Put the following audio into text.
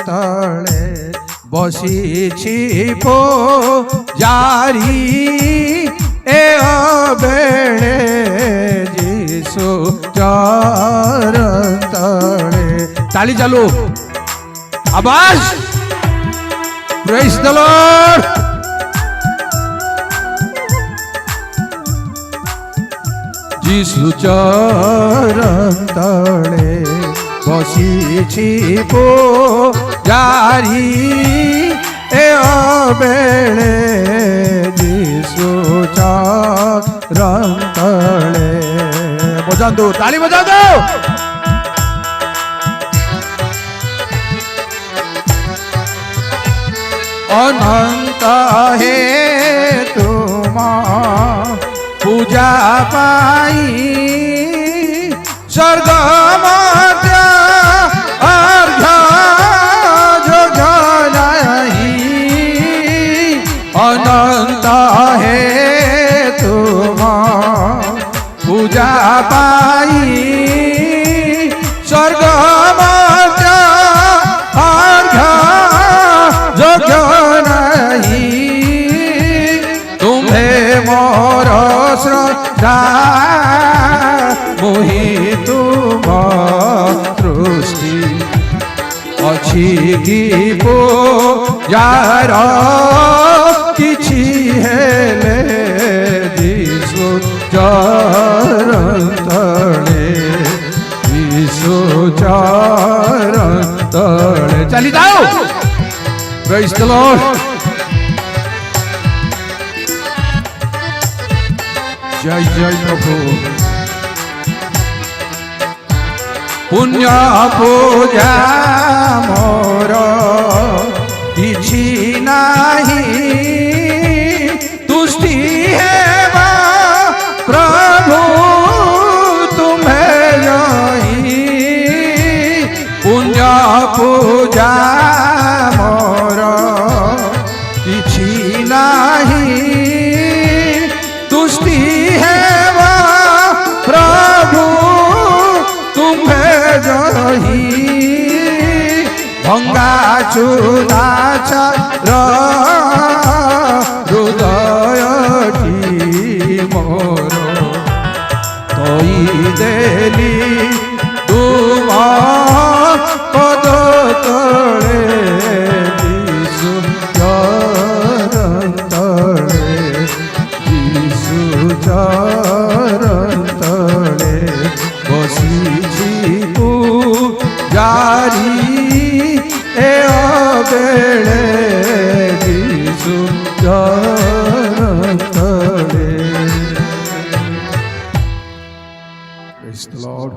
তଳେ বসিছি পূজারি এ বেড়ে যিশু চরণ তଳେ। তালি চালু, আবাস, প্রেজ দ্য লর্ড। যিশু চরণ তଳେ বসিছি পূজারি এ বেড়ে যিশু চরণ তଳେ। বজাନ୍ତୁ, তালি বজাନ୍ତୁ। অনন্ত হে তুমা পূজা পাই স্বর্গ মধ্য অর্ঘ যোগ নাহি। অনন্ত হে তুমা পূজা পাই স্বর্গ মধ্য অর্ঘ যোগ নাহি। तुम्हे मोर श्रद्धा मोहि तुम दृष्टि अछि कि पूजार किछि हेले যিশু চরণ তଳେ যিশু চরণ তଳେ। चली जाओ, प्रेज द लॉर्ड। जय जय प्रभु। पुण्य पूजा मोर किछि नाही तुष्टि हेबा प्रभु तुम्हे जही। पुण्य पूजा मोर किछि नाही तुष्टि हेबा प्रभु तुम्हे जही। भंगा चूना छार हृदयटी मोर तई देली तुम पद तळे যিশু চরণ তଳେ যিশু চরণ তଳେ বসিছি পূজারি এ বেড়ে যিশু চরণ তଳେ। Praise the Lord.